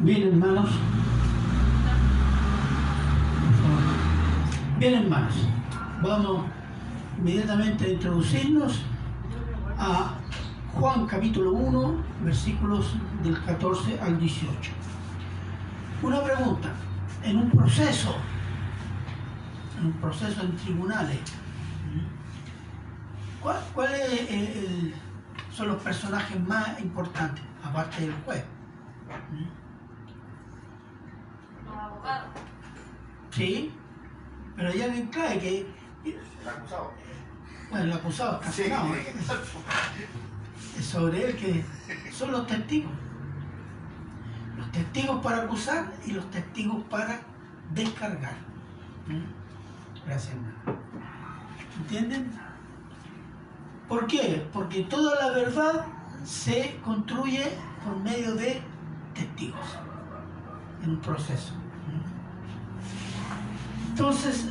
Bien, hermanos. Bien, hermanos. Vamos inmediatamente a introducirnos a Juan capítulo 1, versículos del 14 al 18. Una pregunta. En un proceso en tribunales, ¿cuáles son los personajes más importantes, aparte del juez? Los abogados. Sí, pero ya bien claro que El acusado. bueno, el acusado está Sí. acusado, es sobre él que son los testigos. Los testigos para acusar y los testigos para descargar. Gracias, hermano. ¿Entienden? ¿Por qué? Porque toda la verdad se construye por medio de testigos en un proceso. Entonces,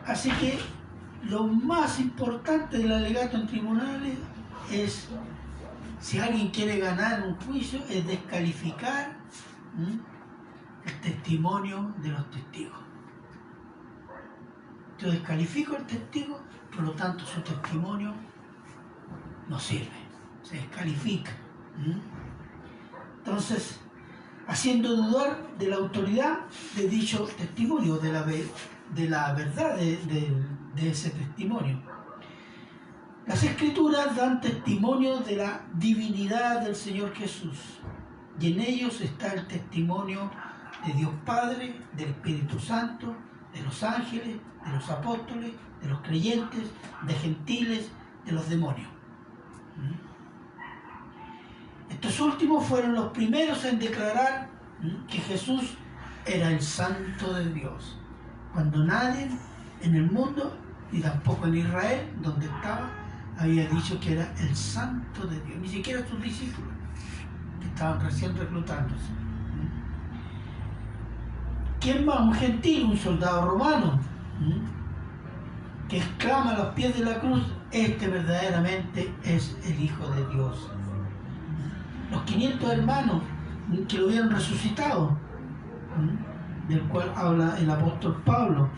así que lo más importante del alegato en tribunales es, si alguien quiere ganar un juicio, es descalificar el testimonio de los testigos. Yo descalifico al testigo, por lo tanto su testimonio no sirve, se descalifica. Entonces, haciendo dudar de la autoridad de dicho testimonio, de la verdad de ese testimonio. Las Escrituras dan testimonio de la divinidad del Señor Jesús, y en ellos está el testimonio de Dios Padre, del Espíritu Santo, de los ángeles, de los apóstoles, de los creyentes, de gentiles, de los demonios. Estos últimos fueron los primeros en declarar que Jesús era el Santo de Dios, cuando nadie en el mundo, ni tampoco en Israel, donde estaba, había dicho que era el Santo de Dios, ni siquiera sus discípulos, que estaban recién reclutándose. ¿Quién más? Un gentil, un soldado romano, que exclama a los pies de la cruz: este verdaderamente es el Hijo de Dios. Los 500 hermanos que lo habían resucitado, del cual habla el apóstol Pablo,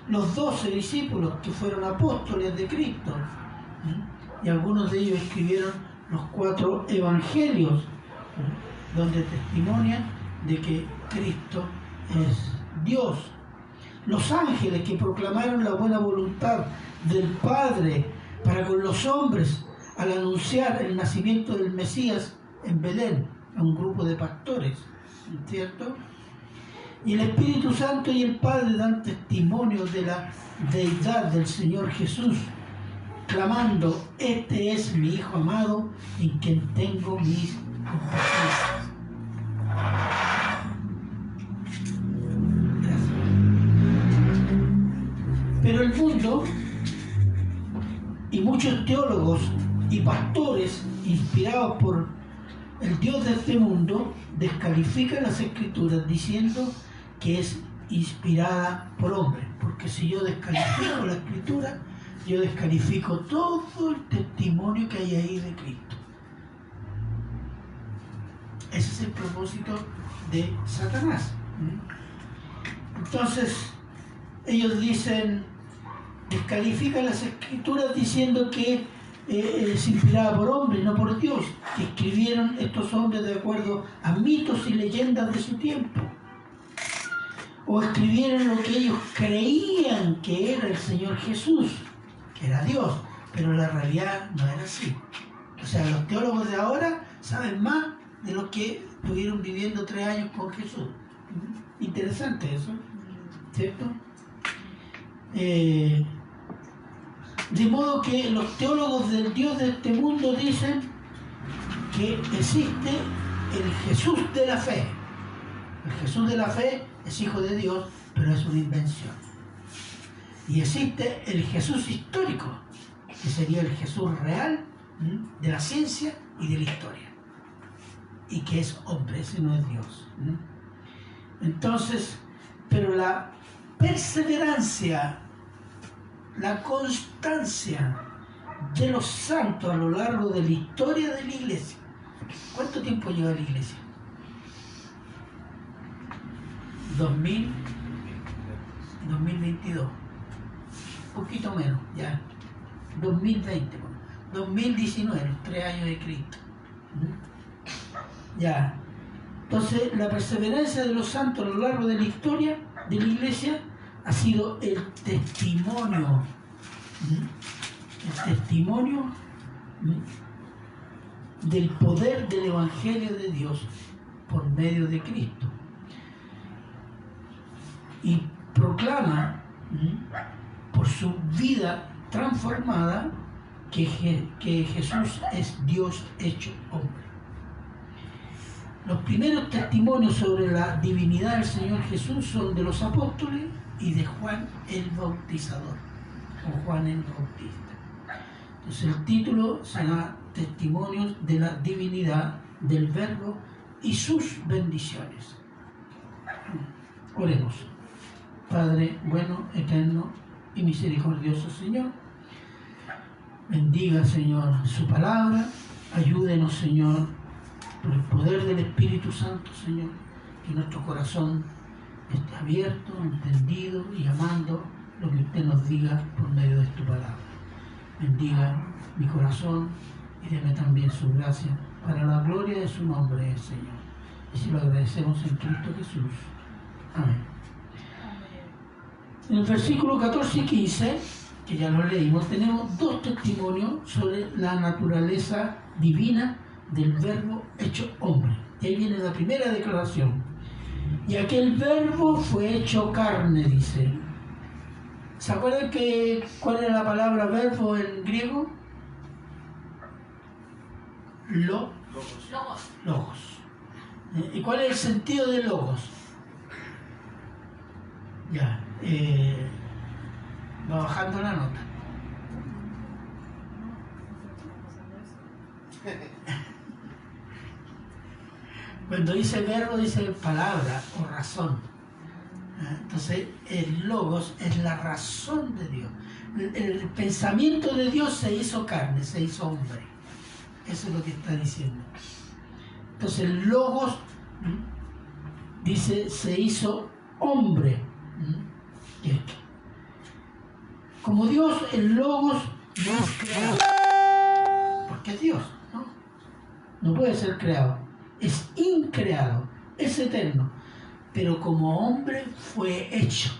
los 12 discípulos que fueron apóstoles de Cristo, y algunos de ellos escribieron los 4 evangelios, donde testimonian de que Cristo es Dios. Los ángeles que proclamaron la buena voluntad del Padre para con los hombres al anunciar el nacimiento del Mesías en Belén a un grupo de pastores, ¿cierto? Y el Espíritu Santo y el Padre dan testimonio de la deidad del Señor Jesús, clamando: este es mi Hijo amado, en quien tengo mis complacencias. Pero el mundo y muchos teólogos y pastores inspirados por el Dios de este mundo descalifican las Escrituras diciendo que es inspirada por hombres, porque si yo descalifico la Escritura, yo descalifico todo el testimonio que hay ahí de Cristo. Ese es el propósito de Satanás. Entonces, ellos dicen, descalifican las Escrituras diciendo que es inspirada por hombres, no por Dios, que escribieron estos hombres de acuerdo a mitos y leyendas de su tiempo, o escribieron lo que ellos creían que era el Señor Jesús, que era Dios, pero la realidad no era así. O sea, los teólogos de ahora saben más de los que estuvieron viviendo 3 años con Jesús. Interesante eso, ¿cierto? De modo que los teólogos del Dios de este mundo dicen que existe el Jesús de la fe. El Jesús de la fe es hijo de Dios, pero es una invención. Y existe el Jesús histórico, que sería el Jesús real de la ciencia y de la historia. Y que es hombre, ese no es Dios. Entonces, pero la perseverancia, la constancia de los santos a lo largo de la historia de la iglesia. ¿Cuánto tiempo lleva la iglesia? 2022. Un poquito menos, ya. 2020, 2019, los 3 años de Cristo. Ya. Entonces, la perseverancia de los santos a lo largo de la historia de la Iglesia ha sido el testimonio. El testimonio del poder del Evangelio de Dios por medio de Cristo. Y proclama por su vida transformada que Jesús es Dios hecho hombre. Los primeros testimonios sobre la divinidad del Señor Jesús son de los apóstoles y de Juan el Bautizador, o Juan el Bautista. Entonces el título será Testimonios de la divinidad del Verbo y sus bendiciones. Oremos. Padre bueno, eterno y misericordioso Señor, bendiga, Señor, su palabra, ayúdenos, Señor, por el poder del Espíritu Santo, Señor, que nuestro corazón esté abierto, entendido y amando lo que usted nos diga por medio de tu palabra. Bendiga mi corazón y deme también su gracia para la gloria de su nombre, Señor. Y si lo agradecemos en Cristo Jesús. Amén. En el versículo 14 y 15, que ya lo leímos, tenemos 2 testimonios sobre la naturaleza divina del Verbo hecho hombre. Y ahí viene la primera declaración. Y aquel Verbo fue hecho carne, dice. ¿Se acuerdan cuál era la palabra verbo en griego? Logos. ¿Y cuál es el sentido de logos? Ya. Va bajando la nota. Cuando dice verbo, dice palabra o razón. Entonces, el logos es la razón de Dios. El pensamiento de Dios se hizo carne, se hizo hombre. Eso es lo que está diciendo. Entonces, el logos, dice, se hizo hombre. Como Dios, el logos no es creado. Porque es Dios, ¿no? No puede ser creado. Es increado, es eterno. Pero como hombre fue hecho.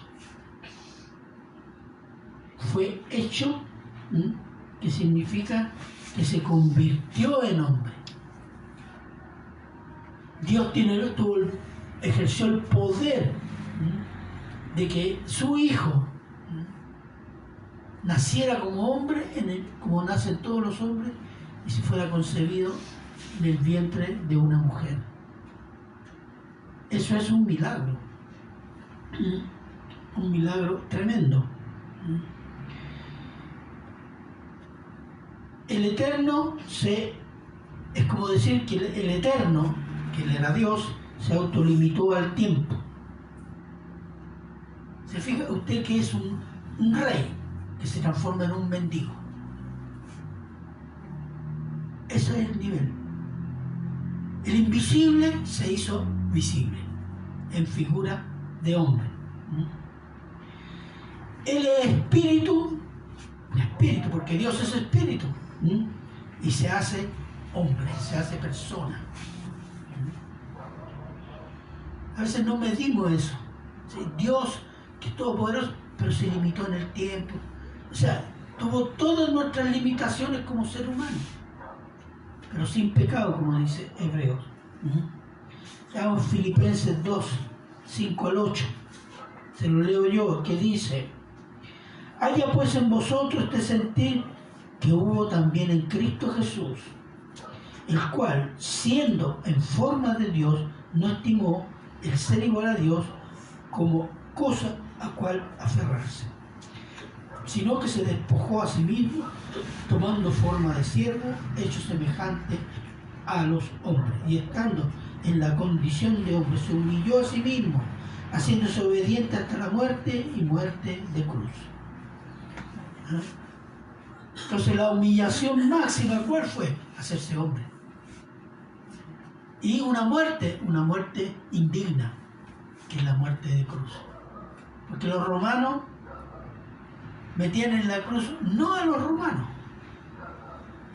Fue hecho, que significa que se convirtió en hombre. Dios ejerció el poder de que su hijo naciera como hombre, como nacen todos los hombres, y se fuera concebido en el vientre de una mujer. Eso es un milagro tremendo. El Eterno es como decir que el Eterno, que él era Dios, se autolimitó al tiempo. ¿Se fija usted que es un rey que se transforma en un mendigo? Ese es el nivel. El invisible se hizo visible en figura de hombre. Él es espíritu, porque Dios es espíritu, y se hace hombre, se hace persona. A veces no medimos eso. ¿Sí? Dios, que es todopoderoso, pero se limitó en el tiempo. O sea, tuvo todas nuestras limitaciones como ser humano, pero sin pecado, como dice Hebreos. Veamos Filipenses 2, 5 al 8. Se lo leo yo, que dice: haya pues en vosotros este sentir que hubo también en Cristo Jesús, el cual, siendo en forma de Dios, no estimó el ser igual a Dios como cosa a cual aferrarse, sino que se despojó a sí mismo, tomando forma de siervo, hecho semejante a los hombres, y estando en la condición de hombre, se humilló a sí mismo, haciéndose obediente hasta la muerte y muerte de cruz. Entonces la humillación máxima, ¿cuál fue? Hacerse hombre. Y una muerte indigna, que es la muerte de cruz. Porque los romanos metían en la cruz no a los romanos,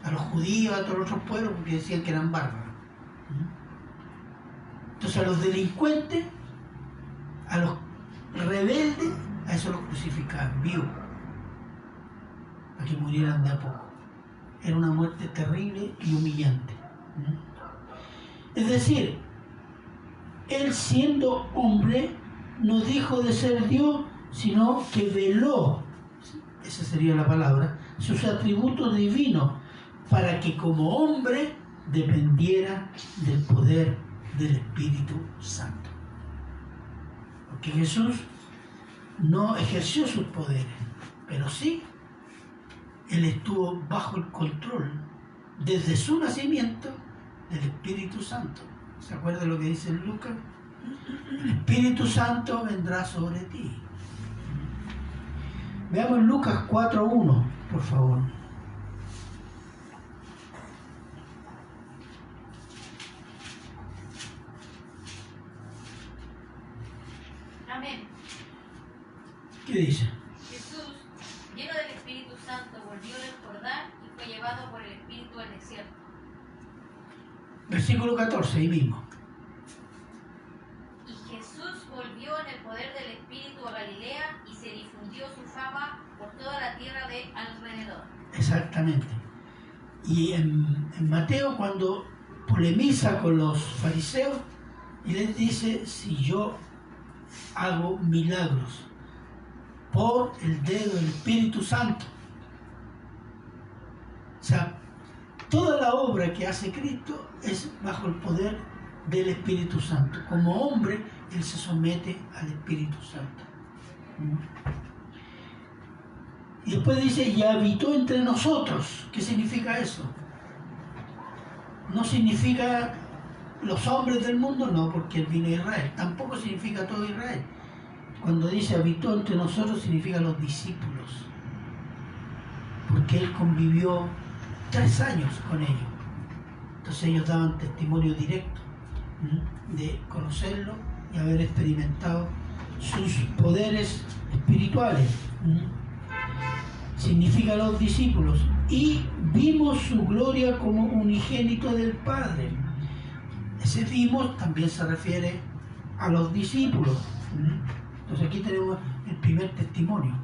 a los judíos, a todos los otros pueblos, porque decían que eran bárbaros. Entonces a los delincuentes, a los rebeldes, a eso los crucificaban vivos, para que murieran de a poco. Era una muerte terrible y humillante. Es decir, él siendo hombre no dejó de ser Dios, sino que veló, esa sería la palabra, sus atributos divinos, para que como hombre dependiera del poder del Espíritu Santo. Porque Jesús no ejerció sus poderes, pero sí, él estuvo bajo el control desde su nacimiento del Espíritu Santo. ¿Se acuerda de lo que dice en Lucas? El Espíritu Santo vendrá sobre ti. Veamos Lucas 4:1, por favor. Amén. ¿Qué dice? Jesús, lleno del Espíritu Santo, volvió del Jordán y fue llevado por el Espíritu al desierto. Versículo 14, ahí mismo. Y Jesús volvió en el poder del Espíritu a Galilea y se difundió su fama por toda la tierra de alrededor. Exactamente. Y en Mateo, cuando polemiza con los fariseos, y les dice, si yo hago milagros por el dedo del Espíritu Santo, o sea, toda la obra que hace Cristo es bajo el poder del Espíritu Santo. Como hombre, él se somete al Espíritu Santo. Y después dice, y habitó entre nosotros. ¿Qué significa eso? No significa los hombres del mundo, no, porque él vino a Israel. Tampoco significa todo Israel. Cuando dice habitó entre nosotros, significa los discípulos. Porque él convivió 3 años con ellos. Entonces ellos daban testimonio directo de conocerlo y haber experimentado sus poderes espirituales. Significa los discípulos. Y vimos su gloria como unigénito del Padre. Ese vimos también se refiere a los discípulos. Entonces aquí tenemos el primer testimonio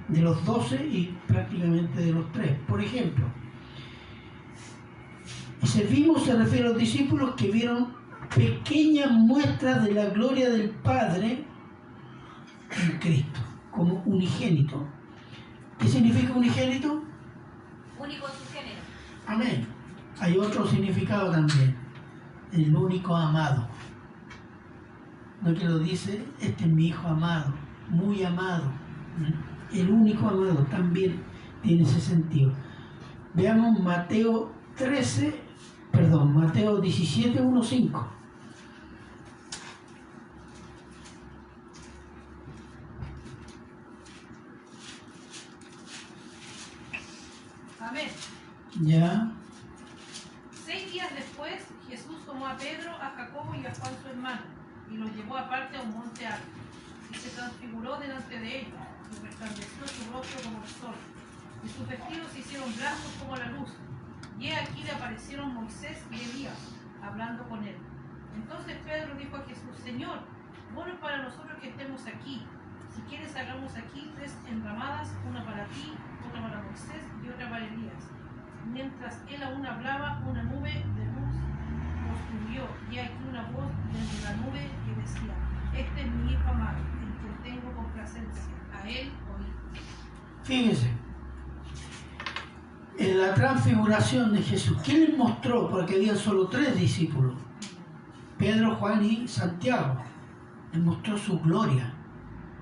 de los 12 y prácticamente de los 3. Por ejemplo, ese vimos se refiere a los discípulos que vieron pequeñas muestras de la gloria del Padre en Cristo, como unigénito. ¿Qué significa unigénito? Único en su género. Amén. Hay otro significado también, el único amado. No que lo dice, este es mi hijo amado, muy amado. El único amado también tiene ese sentido. Veamos Mateo 17, 1, 5. Amén. Ya. 6 días después, Jesús tomó a Pedro, a Jacobo y a Juan su hermano, y los llevó aparte a un monte alto, y se transfiguró delante de ellos, y resplandeció su rostro como el sol, y sus vestidos se hicieron blancos como la luz. Y he aquí le aparecieron Moisés y Elías, hablando con él. Entonces Pedro dijo a Jesús, Señor, bueno es para nosotros que estemos aquí. Si quieres, hagamos aquí 3 enramadas, una para ti, otra para Moisés y otra para Elías. Mientras él aún hablaba, una nube de luz los cubrió, y aquí una voz desde la nube que decía, este es mi hijo amado, en quien tengo complacencia, a él oí. Fíjense, en la transfiguración de Jesús, ¿qué les mostró? Porque había solo 3 discípulos, Pedro, Juan y Santiago. Les mostró su gloria,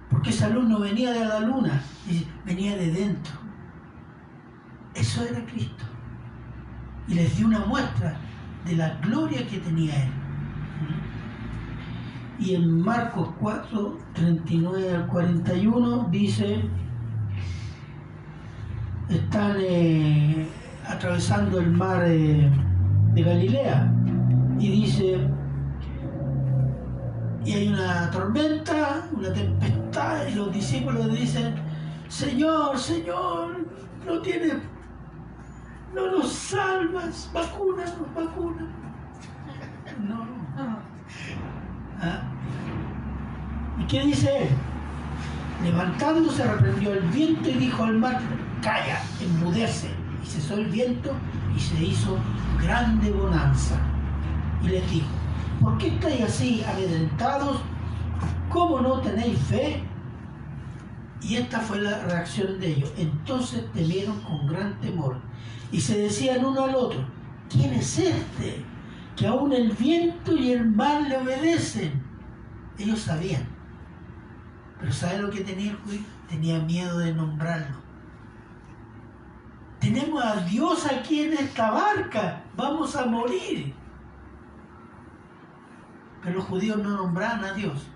porque esa luz no venía de la luna, venía de dentro. Eso era Cristo. Y les dio una muestra de la gloria que tenía Él. Y en Marcos 4, 39 al 41 dice, están atravesando el mar de Galilea, y dice, y hay una tormenta, una tempestad, y los discípulos le dicen: Señor, Señor, no nos salvas, vacúnanos. No. ¿Ah? ¿Y qué dice él? Levantándose, reprendió el viento y dijo al mar: calla, enmudece. Y cesó el viento y se hizo grande bonanza. Y les dijo: ¿por qué estáis así amedrentados? ¿Cómo no tenéis fe? Y esta fue la reacción de ellos. Entonces temieron con gran temor y se decían uno al otro: ¿quién es este que aún el viento y el mar le obedecen? Ellos sabían, pero ¿sabe lo que tenía el judío? Tenía miedo de nombrarlo. Tenemos a Dios aquí en esta barca, vamos a morir. Pero los judíos no nombraban a Dios.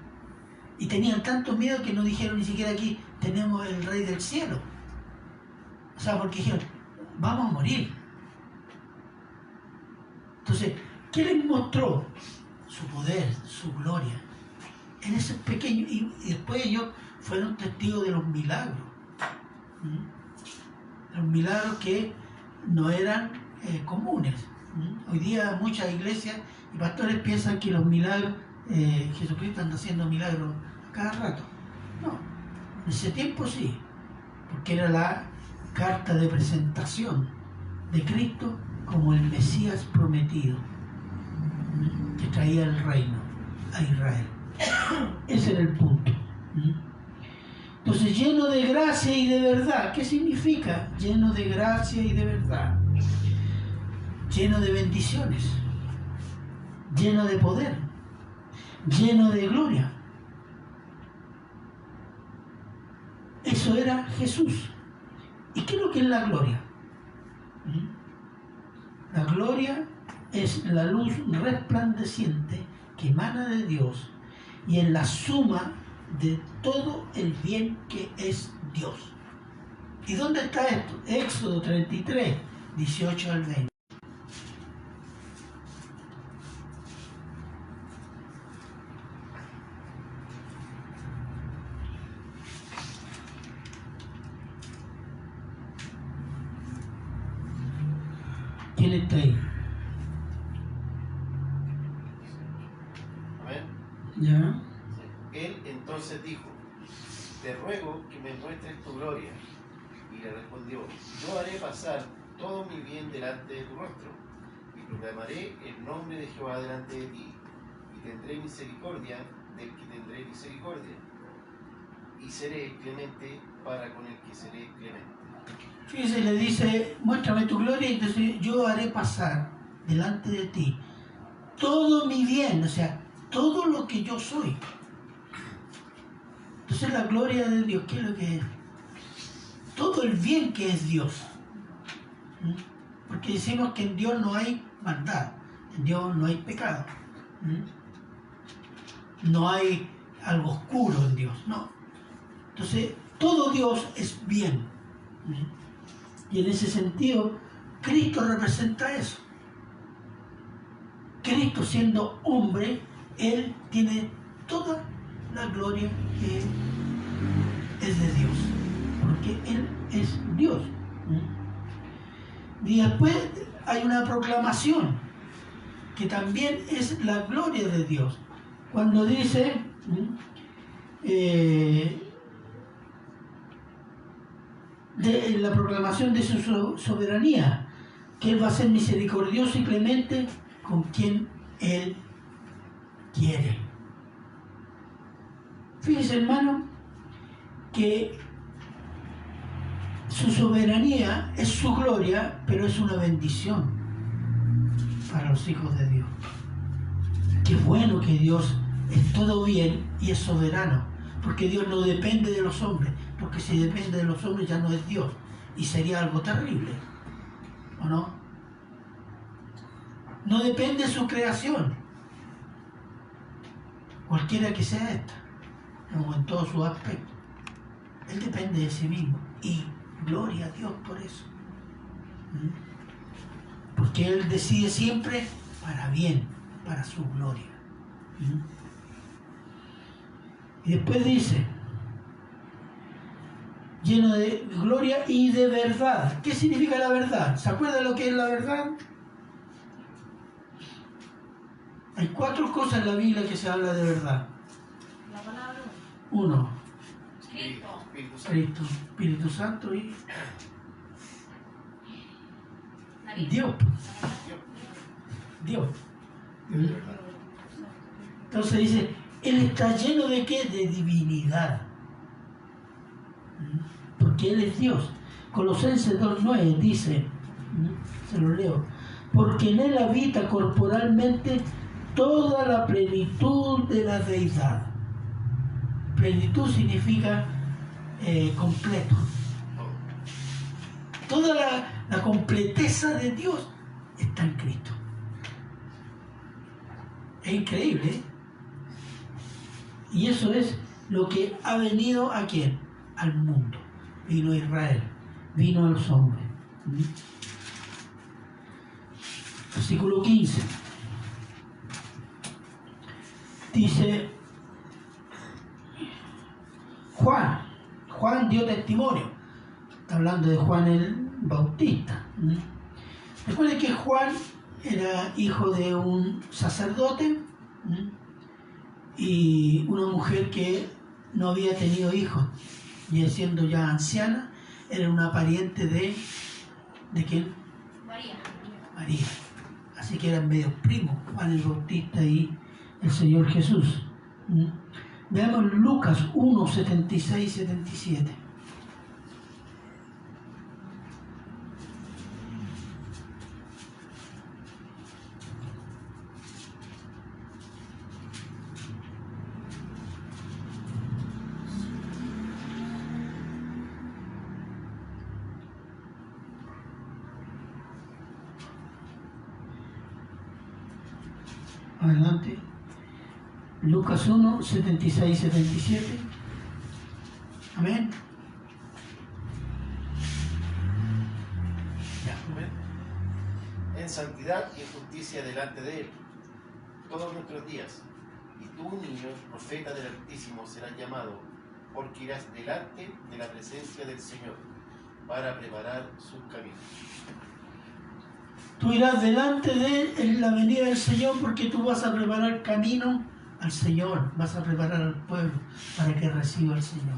Y tenían tanto miedo que no dijeron ni siquiera: aquí tenemos el Rey del Cielo. O sea, porque dijeron: vamos a morir. Entonces, ¿qué les mostró? Su poder, su gloria. En ese pequeño, y después ellos fueron testigos de los milagros. Los milagros que no eran comunes. Hoy día muchas iglesias y pastores piensan que los milagros, Jesucristo anda haciendo milagros cada rato. No, en ese tiempo sí, porque era la carta de presentación de Cristo como el Mesías prometido, que traía el reino a Israel. Ese era el punto. Entonces, lleno de gracia y de verdad. ¿Qué significa? Lleno de gracia y de verdad. Lleno de bendiciones, lleno de poder, lleno de gloria. Eso era Jesús. ¿Y qué es lo que es la gloria? La gloria es la luz resplandeciente que emana de Dios y es la suma de todo el bien que es Dios. ¿Y dónde está esto? Éxodo 33, 18 al 20. ¿Quién está ahí? Amén. ¿Ya? Él entonces dijo: te ruego que me muestres tu gloria. Y le respondió: yo haré pasar todo mi bien delante de tu rostro, y proclamaré el nombre de Jehová delante de ti, y tendré misericordia del que tendré misericordia, y seré clemente para con el que seré clemente. Fíjese, le dice: muéstrame tu gloria, y entonces yo haré pasar delante de ti todo mi bien, o sea, todo lo que yo soy. Entonces la gloria de Dios, ¿qué es lo que es? Todo el bien que es Dios. Porque decimos que en Dios no hay maldad, en Dios no hay pecado, no hay algo oscuro en Dios, no. Entonces todo Dios es bien. Y en ese sentido, Cristo representa eso. Cristo, siendo hombre, Él tiene toda la gloria que es de Dios, porque Él es Dios. Y después hay una proclamación, que también es la gloria de Dios. Cuando dice... de la proclamación de su soberanía, que Él va a ser misericordioso y clemente con quien Él quiere. Fíjese, hermano, que su soberanía es su gloria, pero es una bendición para los hijos de Dios. Qué bueno que Dios es todo bien y es soberano, porque Dios no depende de los hombres, porque si depende de los hombres ya no es Dios, y sería algo terrible, ¿o no? No depende de su creación, cualquiera que sea esta, en todos sus aspectos. Él depende de sí mismo, y gloria a Dios por eso. Porque Él decide siempre para bien, para su gloria. Y después dice, lleno de gloria y de verdad. ¿Qué significa la verdad? ¿Se acuerda lo que es la verdad? Hay 4 cosas en la Biblia que se habla de verdad. La palabra. 1, Cristo. Espíritu Santo. Cristo, Espíritu Santo y La Biblia. Dios. Dios. Dios de verdad. Entonces dice, Él está lleno de ¿qué? De divinidad. Porque Él es Dios. Colosenses 2:9 dice, se lo leo, porque en Él habita corporalmente toda la plenitud de la deidad. Plenitud significa completo. Toda la completeza de Dios está en Cristo. Es increíble, ¿eh? Y eso es lo que ha venido ¿a quién? Al mundo. Vino a Israel, vino a los hombres. Versículo 15. Dice, Juan dio testimonio. Está hablando de Juan el Bautista. Recuerden que Juan era hijo de un sacerdote y una mujer que no había tenido hijos, y siendo ya anciana, era una pariente ¿de quién? María. María. Así que eran medios primos, Juan el Bautista y el Señor Jesús. Veamos Lucas 1, 76, 77. Adelante. Lucas 1, 76, 77. Amén. Amén. En santidad y en justicia delante de Él todos nuestros días. Y tú, niño, profeta del Altísimo, serás llamado, porque irás delante de la presencia del Señor para preparar sus caminos. Tú irás delante de Él en la venida del Señor, porque tú vas a preparar camino al Señor, vas a preparar al pueblo para que reciba al Señor.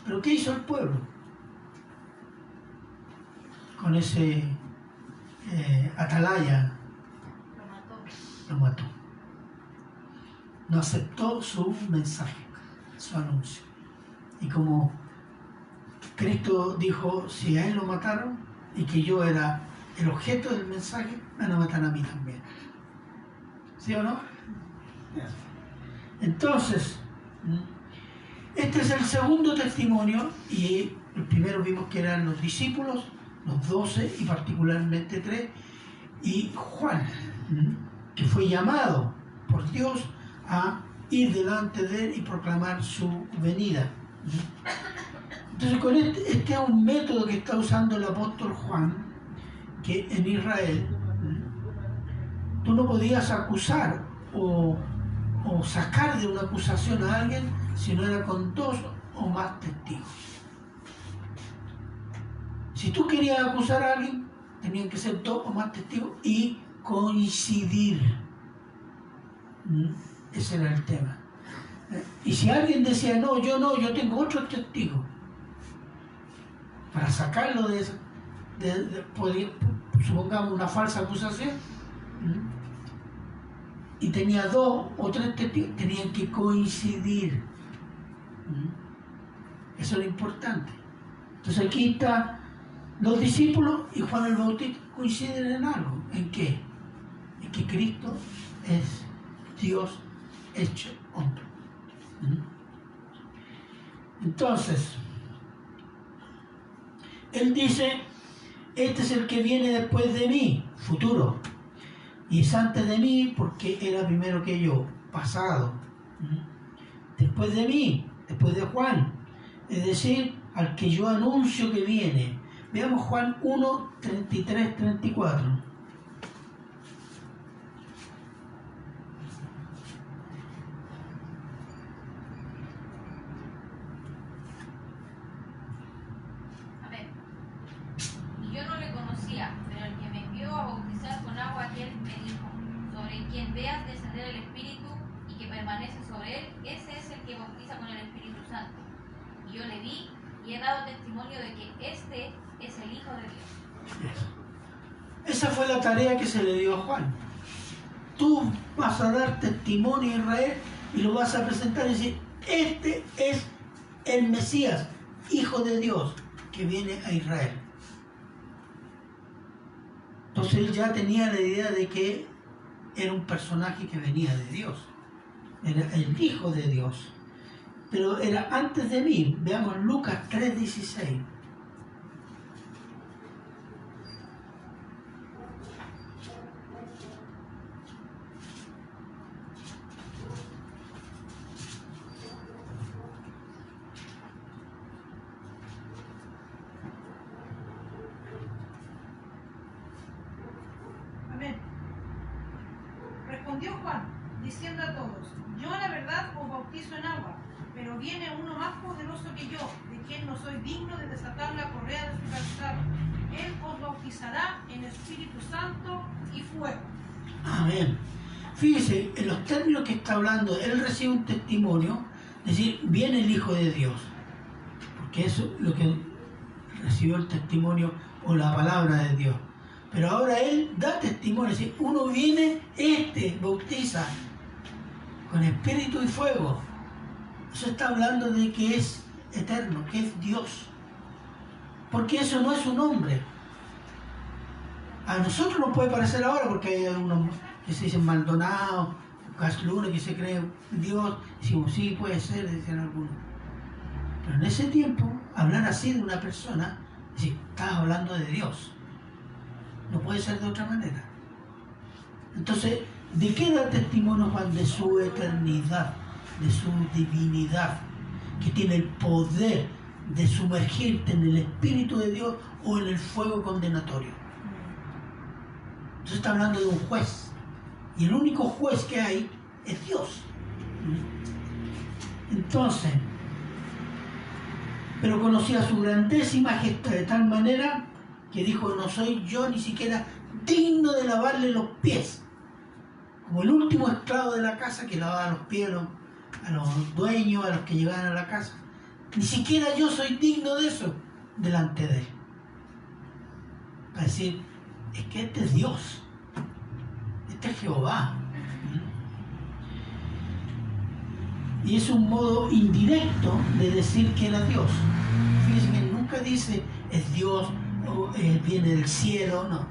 ¿Pero qué hizo el pueblo? Con ese atalaya lo mató. No aceptó su mensaje, su anuncio. Y como Cristo dijo, si a Él lo mataron y que yo era el objeto del mensaje, me van a matar a mí también. ¿Sí o no? Entonces, este es el segundo testimonio, y el primero vimos que eran los discípulos, los 12 y particularmente 3, y Juan, que fue llamado por Dios a ir delante de Él y proclamar su venida. Entonces, con este es un método que está usando el apóstol Juan, que en Israel tú no podías acusar o sacar de una acusación a alguien si no era con 2 o más testigos. Si tú querías acusar a alguien, tenían que ser 2 o más testigos y coincidir. Ese era el tema. Y si alguien decía, no, yo tengo otro testigo, para sacarlo de supongamos una falsa acusación, y tenía 2 o 3 testigos, tenían que coincidir. Eso es lo importante. Entonces aquí está, los discípulos y Juan el Bautista coinciden en algo. ¿En qué? En que Cristo es Dios hecho hombre. Entonces, Él dice, este es el que viene después de mí, futuro, y es antes de mí porque era primero que yo, pasado. Después de mí, después de Juan, es decir, al que yo anuncio que viene. Veamos Juan 1, 33, 34. dado testimonio de que este es el Hijo de Dios. Esa fue la tarea que se le dio a Juan. Tú vas a dar testimonio a Israel y lo vas a presentar y decir, este es el Mesías, Hijo de Dios, que viene a Israel. Entonces él ya tenía la idea de que era un personaje que venía de Dios. Era el Hijo de Dios. Pero era antes de mí. Veamos Lucas 3:16. Amén. Respondió Juan, diciendo a todos, yo la verdad os bautizo en agua, pero viene uno más poderoso que yo, de quien no soy digno de desatar la correa de su calzado. Él os bautizará en Espíritu Santo y fuego. Amén. Fíjese, en los términos que está hablando, él recibe un testimonio, es decir, viene el Hijo de Dios. Porque eso es lo que recibió el testimonio o la palabra de Dios. Pero ahora él da testimonio, es decir, uno viene, bautiza con espíritu y fuego. Eso está hablando de que es eterno, que es Dios. Porque eso no es un hombre. A nosotros nos puede parecer ahora, porque hay algunos que se dicen Maldonado, Casluna, que se cree Dios. Decimos, sí, puede ser, dicen algunos. Pero en ese tiempo, hablar así de una persona, es decir, estás hablando de Dios. No puede ser de otra manera. Entonces, ¿de qué da testimonio Juan? De su eternidad, de su divinidad, que tiene el poder de sumergirte en el Espíritu de Dios o en el fuego condenatorio. Entonces está hablando de un juez. Y el único juez que hay es Dios. Entonces, pero conocía su grandeza y majestad de tal manera que dijo, no soy yo ni siquiera digno de lavarle los pies. Como el último esclavo de la casa que lavaba los pies a los dueños, a los que llegaban a la casa. Ni siquiera yo soy digno de eso delante de él. Para decir, es que este es Dios. Este es Jehová. Y es un modo indirecto de decir que era Dios. Fíjense que nunca dice, es Dios, o viene del cielo, no.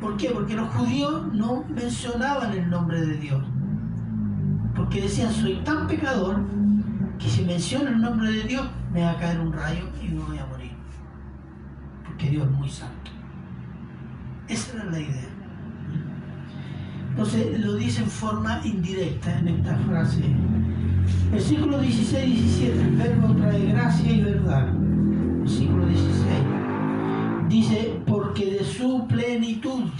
¿Por qué? Porque los judíos no mencionaban el nombre de Dios. Porque decían, soy tan pecador que si menciono el nombre de Dios me va a caer un rayo y me voy a morir. Porque Dios es muy santo. Esa era la idea. Entonces lo dice en forma indirecta en esta frase. Versículo 16-17, el verbo trae gracia y verdad. Versículo 16. Dice, porque de su plenitud.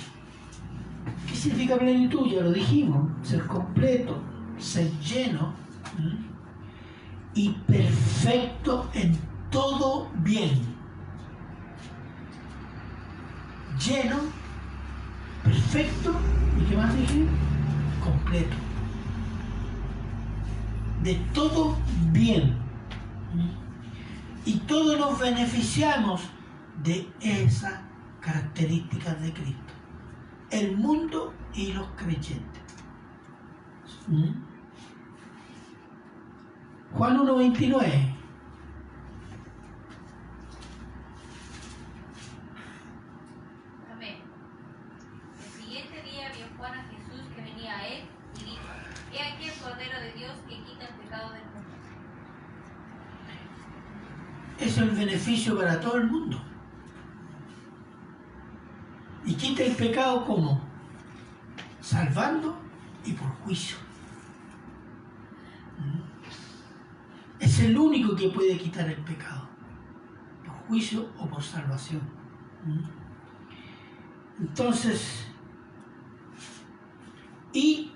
¿Qué significa plenitud? Ya lo dijimos. Ser completo, ser lleno y perfecto en todo bien. Lleno, perfecto, ¿y qué más dije? Completo. De todo bien. Y todos nos beneficiamos de esas características de Cristo. El mundo y los creyentes. Juan 1:29. Amén. El siguiente día vio Juan a Jesús que venía a él y dijo, he aquí el Cordero de Dios que quita el pecado del mundo. Eso es el beneficio para todo el mundo. Y quita el pecado ¿cómo? Salvando y por juicio. Es el único que puede quitar el pecado, por juicio o por salvación. Entonces, y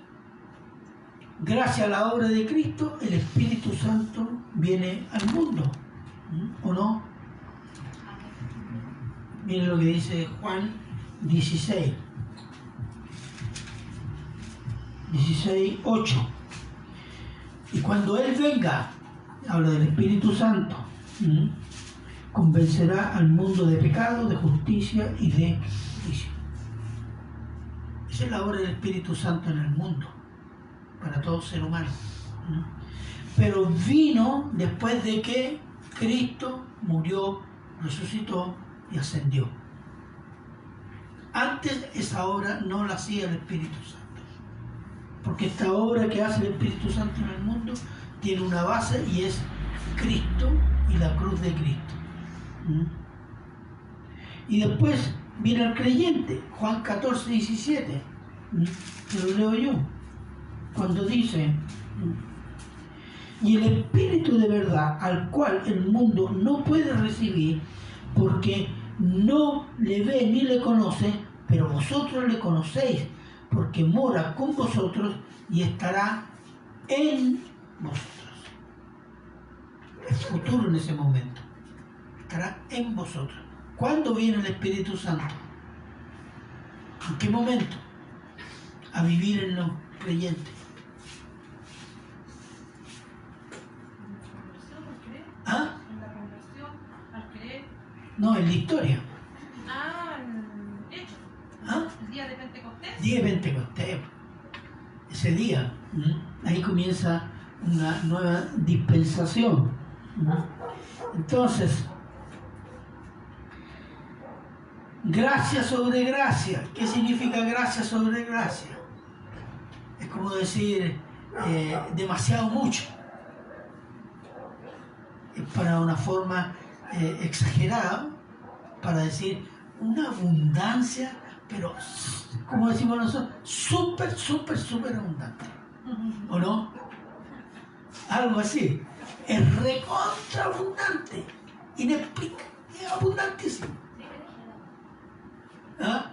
gracias a la obra de Cristo, el Espíritu Santo viene al mundo, ¿o no? Miren lo que dice Juan 16, 8. Y cuando Él venga, habla del Espíritu Santo, convencerá al mundo de pecado, de justicia y de juicio. Esa es la obra del Espíritu Santo en el mundo, para todo ser humano. Pero vino después de que Cristo murió, resucitó y ascendió. Antes esa obra no la hacía el Espíritu Santo, porque esta obra que hace el Espíritu Santo en el mundo tiene una base y es Cristo y la cruz de Cristo. Y después viene el creyente, Juan 14, 17, que lo leo yo, cuando dice: y el Espíritu de verdad, al cual el mundo no puede recibir, porque no le ve ni le conoce, pero vosotros le conocéis, porque mora con vosotros y estará en vosotros. Es futuro en ese momento. Estará en vosotros. ¿Cuándo viene el Espíritu Santo? ¿En qué momento? A vivir en los creyentes. ¿Ah? En la conversión, al creer. No, en la historia. En Hechos. ¿Ah? El día de Pentecostés. Día de Pentecostés. Ese día, ahí comienza una nueva dispensación. Entonces, gracia sobre gracia. ¿Qué significa gracia sobre gracia? Es como decir demasiado mucho. Es para una forma exagerada, para decir una abundancia, pero como decimos nosotros, súper abundante. ¿O no? Algo así. Es recontra abundante, inexplicable, es abundantísimo. ¿Ah?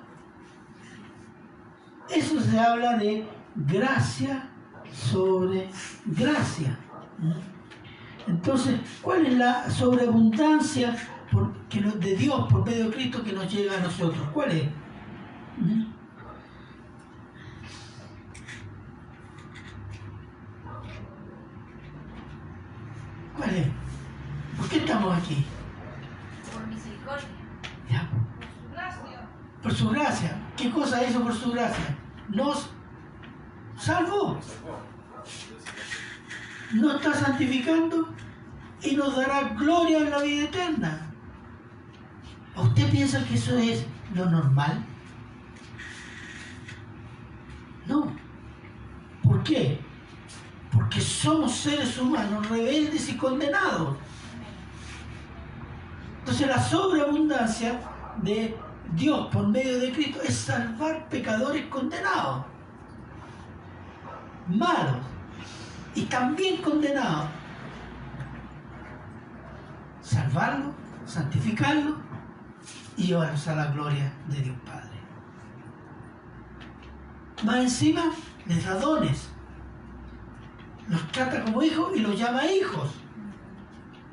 Eso se habla de gracia sobre gracia. Entonces, ¿cuál es la sobreabundancia de Dios por medio de Cristo que nos llega a nosotros? ¿Cuál es? ¿Cuál es? ¿Por qué estamos aquí? Por misericordia. ¿Ya? Por su gracia. Por su gracia. ¿Qué cosa hizo por su gracia? Nos salvó. Nos está santificando y nos dará gloria en la vida eterna. ¿Usted piensa que eso es lo normal? No. ¿Por qué? Porque somos seres humanos rebeldes y condenados. Entonces la sobreabundancia de Dios por medio de Cristo es salvar pecadores condenados, malos y también condenados. Salvarlo, santificarlo y llevarlos a la gloria de Dios Padre. Más encima les da dones, los trata como hijos y los llama hijos,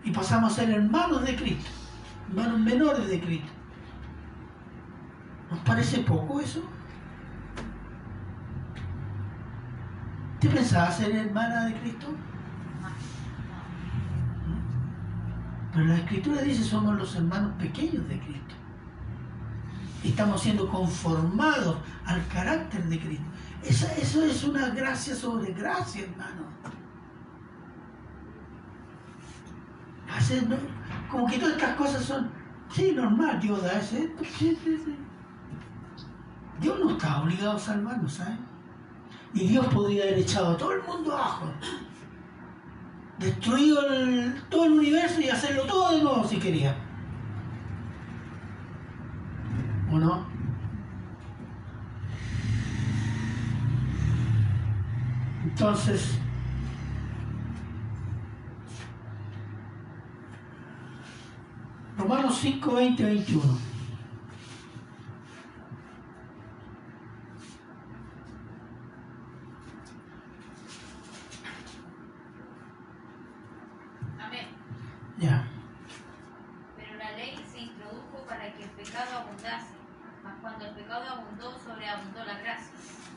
y pasamos a ser hermanos de Cristo, hermanos menores de Cristo. ¿Nos parece poco eso? ¿Te pensabas ser hermana de Cristo? Pero la Escritura dice: somos los hermanos pequeños de Cristo. Estamos siendo conformados al carácter de Cristo. Eso es una gracia sobre gracia, hermano. ¿No? Como que todas estas cosas son, sí, normal, Dios da esto, sí. Dios no está obligado a salvarnos, ¿sabes? Y Dios podría haber echado a todo el mundo abajo, destruido todo el universo y hacerlo todo de nuevo si quería. ¿O no? Entonces, Romanos 5, 20, 21. Amén. Ya. Pero la ley se introdujo para que el pecado abundase, mas cuando el pecado abundó, sobreabundó la gracia,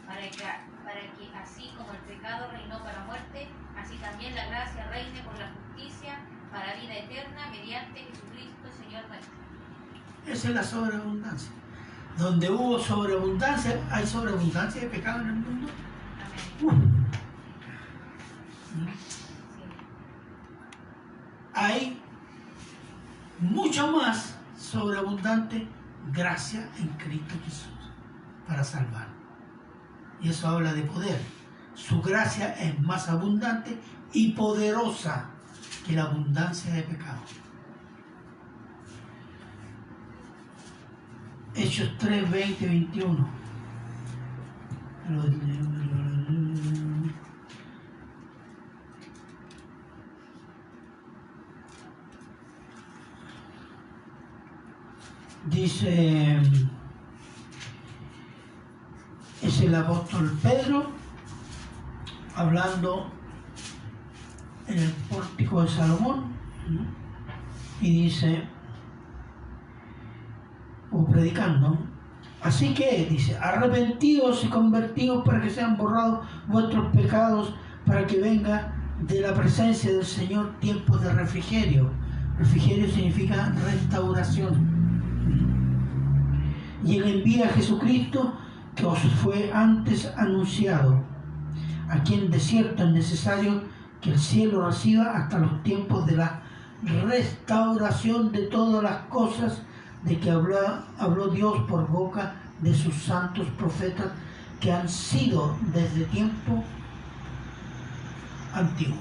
para que así como el pecado reinó para muerte, así también la gracia reine por la justicia para vida eterna mediante Jesucristo, Señor nuestro. Esa es la sobreabundancia. Donde hubo sobreabundancia, hay sobreabundancia de pecado en el mundo. Amén. Sí. Hay mucho más sobreabundante gracia en Cristo Jesús para salvar. Y eso habla de poder. Su gracia es más abundante y poderosa que la abundancia de pecado. Hechos 3, 20, 21. Dice, es el apóstol Pedro hablando en el pórtico de Salomón, ¿no? Y dice, o predicando, así que dice, arrepentidos y convertidos para que sean borrados vuestros pecados, para que venga de la presencia del Señor tiempos de refrigerio. Refrigerio significa restauración. Y Él envía a Jesucristo, que os fue antes anunciado, a quien de cierto es necesario que el cielo reciba hasta los tiempos de la restauración de todas las cosas de que habló Dios por boca de sus santos profetas, que han sido desde tiempo antiguo.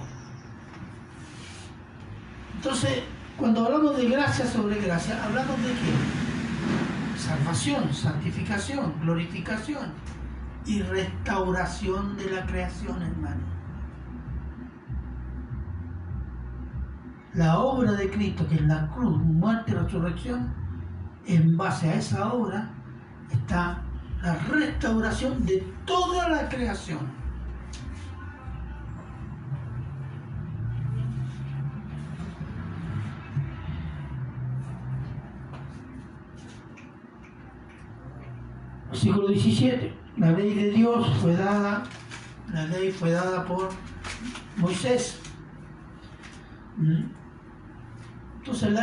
Entonces, cuando hablamos de gracia sobre gracia, hablamos de qué? Salvación, santificación, glorificación y restauración de la creación, hermano. La obra de Cristo, que es la cruz, muerte y resurrección, en base a esa obra está la restauración de toda la creación. Versículo 17. La ley de Dios fue dada, la ley fue dada por Moisés. Entonces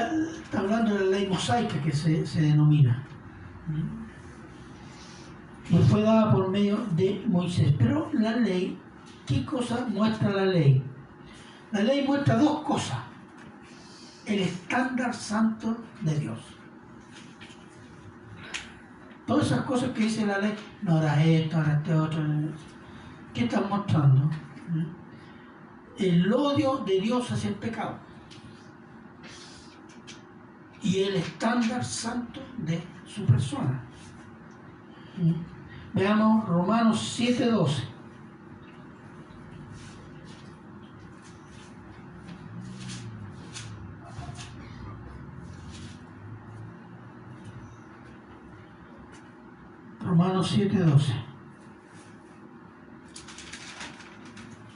está hablando de la ley mosaica, que se denomina. Y fue dada por medio de Moisés. Pero la ley, ¿qué cosa muestra la ley? La ley muestra dos cosas. El estándar santo de Dios. Todas esas cosas que dice la ley, no harás esto, harás este otro. ¿Qué están mostrando? El odio de Dios hacia el pecado. Y el estándar santo de su persona. Veamos Romanos 7:12. Romanos 7:12.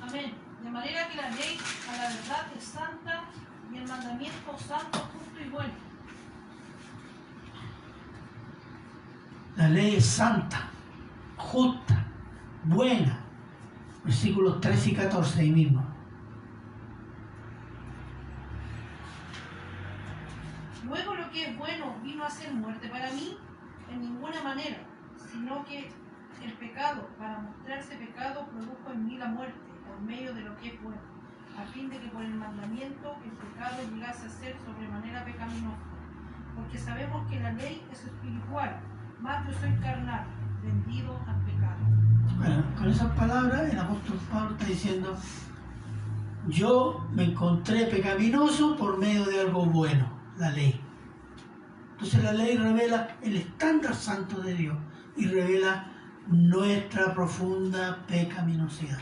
Amén. De manera que la ley a la verdad es santa y el mandamiento santo, justo y bueno. La ley es santa, justa, buena. Versículos 13 y 14 ahí mismo. Luego lo que es bueno vino a ser muerte para mí en ninguna manera, sino que el pecado, para mostrarse pecado, produjo en mí la muerte por medio de lo que es bueno, a fin de que por el mandamiento el pecado llegase a ser sobremanera pecaminoso. Porque sabemos que la ley es espiritual, mas yo soy carnal, vendido al pecado. Bueno, con esas palabras el apóstol Pablo está diciendo, yo me encontré pecaminoso por medio de algo bueno, la ley. Entonces la ley revela el estándar santo de Dios y revela nuestra profunda pecaminosidad.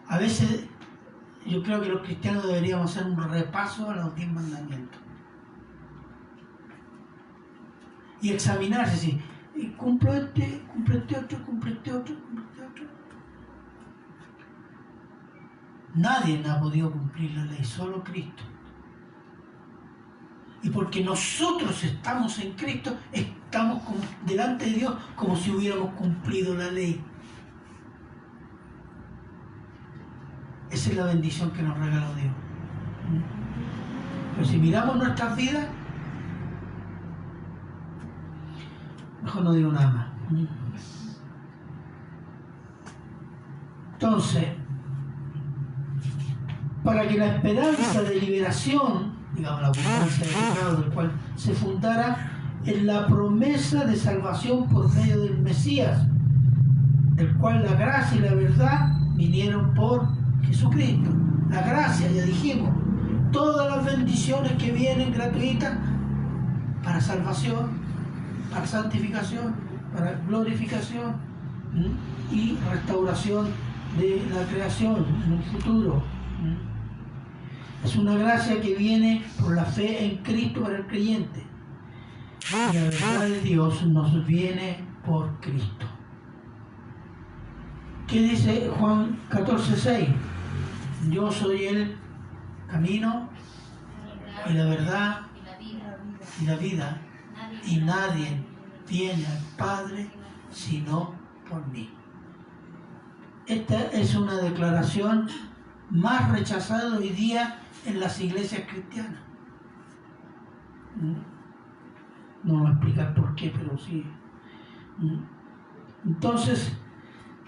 A veces yo creo que los cristianos deberíamos hacer un repaso a los 10 mandamientos y examinarse si cumplo este otro, cumple este otro. Nadie ha podido cumplir la ley, solo Cristo. Y porque nosotros estamos en Cristo, estamos delante de Dios como si hubiéramos cumplido la ley. Esa es la bendición que nos regaló Dios. Pero si miramos nuestras vidas, mejor no digo nada más. Entonces, para que la esperanza de liberación, digamos la abundancia de pecado del cual se fundara en la promesa de salvación por medio del Mesías, del cual la gracia y la verdad vinieron por Jesucristo. La gracia, ya dijimos, todas las bendiciones que vienen gratuitas para salvación, para santificación, para glorificación y restauración de la creación en el futuro. Es una gracia que viene por la fe en Cristo para el creyente. Y la verdad de Dios nos viene por Cristo. ¿Qué dice Juan 14:6? Yo soy el camino y la verdad y la vida, y nadie viene al Padre sino por mí. Esta es una declaración más rechazada hoy día en las iglesias cristianas. No voy a explicar por qué, pero sí. Entonces,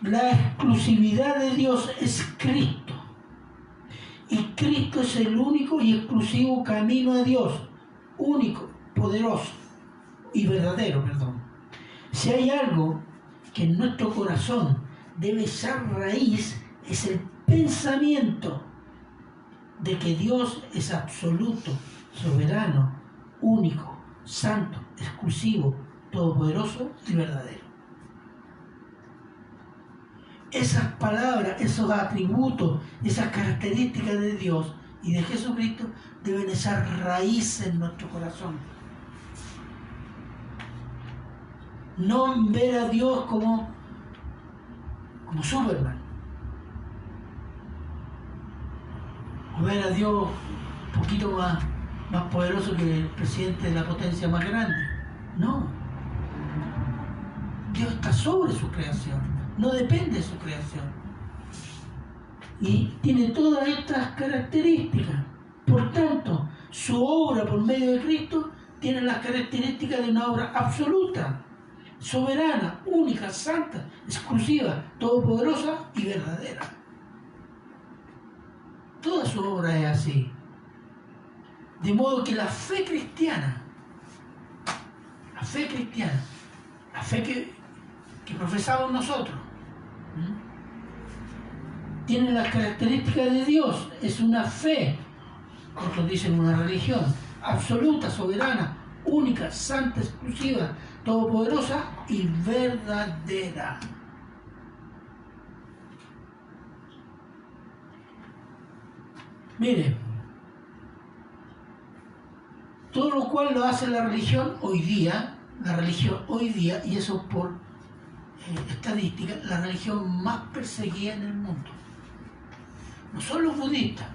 la exclusividad de Dios es Cristo. Y Cristo es el único y exclusivo camino a Dios. Único, poderoso y verdadero, perdón. Si hay algo que en nuestro corazón debe echar raíz, es el pensamiento de que Dios es absoluto, soberano, único, santo, exclusivo, todopoderoso y verdadero. Esas palabras, esos atributos, esas características de Dios y de Jesucristo deben echar raíz en nuestro corazón. No ver a Dios como Superman. O ver a Dios un poquito más poderoso que el presidente de la potencia más grande. No. Dios está sobre su creación. No depende de su creación. Y tiene todas estas características. Por tanto, su obra por medio de Cristo tiene las características de una obra absoluta, soberana, única, santa, exclusiva, todopoderosa y verdadera. Toda su obra es así. De modo que la fe cristiana, la fe que profesamos nosotros, tiene las características de Dios. Es una fe, otros dicen una religión, absoluta, soberana, única, santa, exclusiva, todopoderosa y verdadera. Mire, todo lo cual lo hace la religión hoy día, y eso por estadística, la religión más perseguida en el mundo. No son los budistas,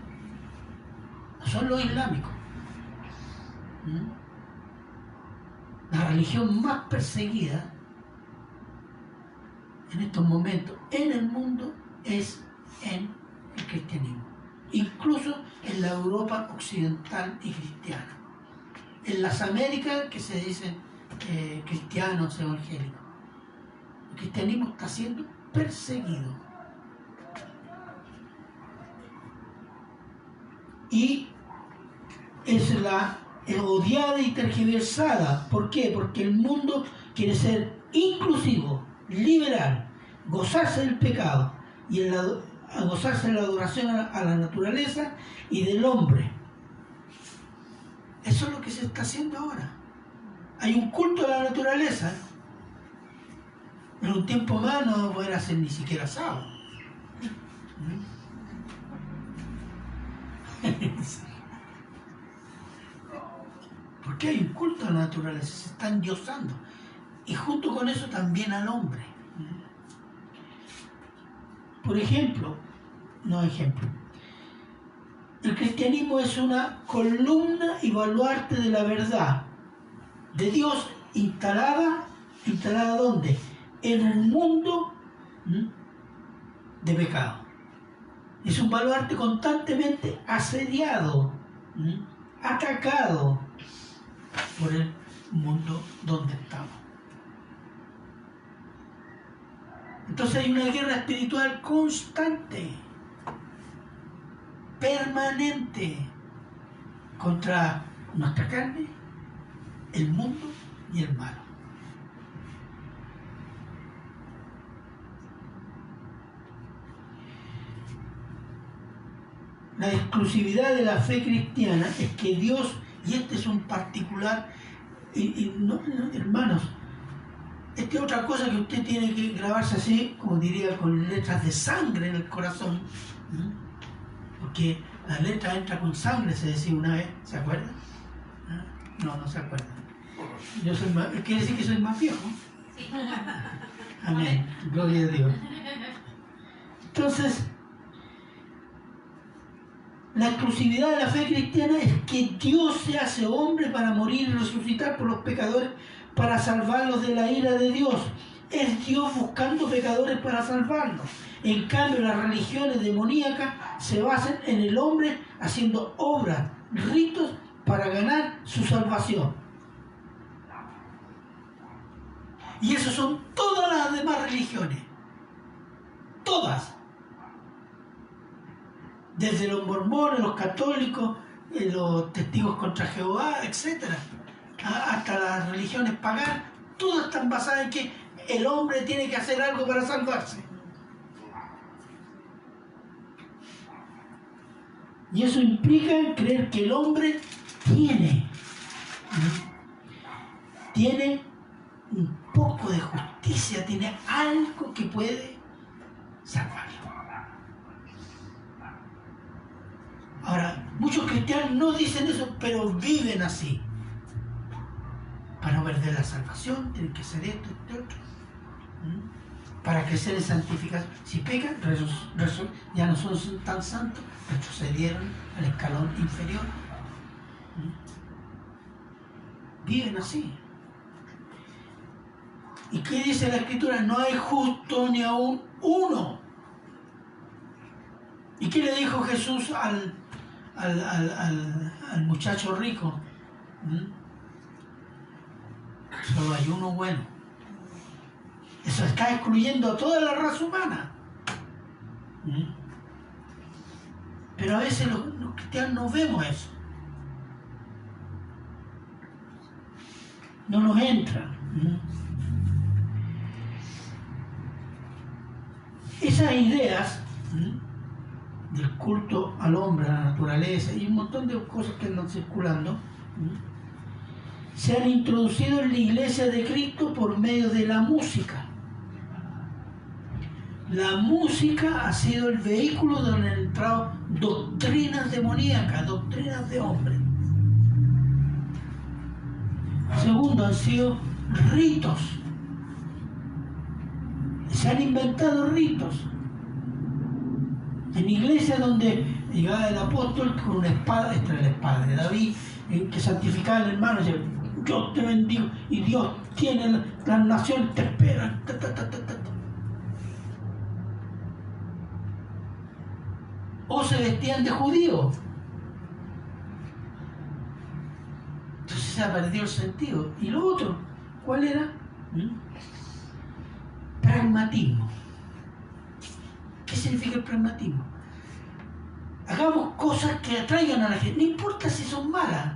no son los islámicos. La religión más perseguida en estos momentos en el mundo es en el cristianismo, incluso en la Europa occidental y cristiana. En las Américas, que se dicen cristianos evangélicos, el cristianismo está siendo perseguido. Y es odiada y tergiversada. ¿Por qué? Porque el mundo quiere ser inclusivo, liberal, gozarse del pecado y a gozarse de la adoración a la naturaleza y del hombre. Eso es lo que se está haciendo ahora. Hay un culto a la naturaleza. En un tiempo más no va a poder hacer ni siquiera asado. Porque hay un culto a la naturaleza, se están diosando. Y junto con eso también al hombre. Por ejemplo, el cristianismo es una columna y baluarte de la verdad de Dios instalada ¿dónde? En un mundo de pecado. Es un baluarte constantemente asediado, atacado por el mundo donde estamos. Entonces hay una guerra espiritual constante, permanente, contra nuestra carne, el mundo y el malo. La exclusividad de la fe cristiana es que Dios, y este es un particular, hermanos, esta es otra cosa que usted tiene que grabarse así, como diría, con letras de sangre en el corazón, porque la letra entra con sangre, se decía una vez, ¿se acuerdan? No se acuerdan. Yo soy más, quiere decir que soy más viejo. Sí. Amén, gloria a Dios. Entonces, la exclusividad de la fe cristiana es que Dios se hace hombre para morir y resucitar por los pecadores para salvarlos de la ira de Dios. Es Dios buscando pecadores para salvarlos. En cambio, las religiones demoníacas se basan en el hombre haciendo obras, ritos para ganar su salvación. Y eso son todas las demás religiones. Todas. Desde los mormones, los católicos, los testigos contra Jehová, etc. Hasta las religiones paganas, todas están basadas en que el hombre tiene que hacer algo para salvarse. Y eso implica creer que el hombre tiene un poco de justicia, tiene algo que puede salvarlo. Ahora, muchos cristianos no dicen eso, pero viven así. Para no perder la salvación, tienen que hacer esto, esto, otro. Para crecer en santificación. Si pecan, ya no son tan santos, retrocedieron al escalón inferior. Viven así. ¿Y qué dice la Escritura? No hay justo ni aún uno. ¿Y qué le dijo Jesús al muchacho rico? Solo hay uno bueno. Eso está excluyendo a toda la raza humana. Pero a veces los cristianos no vemos eso. No nos entra. Esas ideas del culto al hombre, a la naturaleza y un montón de cosas que andan circulando, se han introducido en la iglesia de Cristo por medio de la música. La música ha sido el vehículo donde han entrado doctrinas demoníacas, doctrinas de hombres. Segundo, han sido ritos. Se han inventado ritos. En iglesias donde llegaba el apóstol con una espada, esta era la espada de David, que santificaba al hermano, decía, Dios te bendigo, y Dios tiene las naciones, te esperan. O se vestían de judíos. Entonces se ha perdido el sentido. Y lo otro, ¿cuál era? Pragmatismo. ¿Qué significa el pragmatismo? Hagamos cosas que atraigan a la gente, no importa si son malas.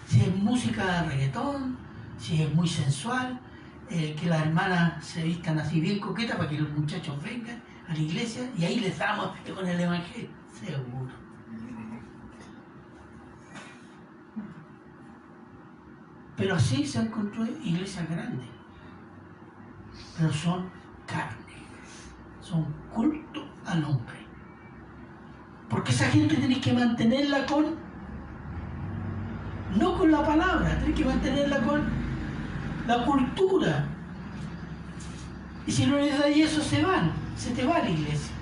Si es música de reggaetón, si es muy sensual, que las hermanas se vistan así bien coquetas para que los muchachos vengan a la iglesia y ahí les damos con el evangelio. Seguro. Pero así se han construido iglesias grandes. Pero son carne. Son culto al hombre. Porque esa gente tenéis que mantenerla no con la palabra, tenéis que mantenerla con la cultura. Y si no les dais eso, se te va a la iglesia.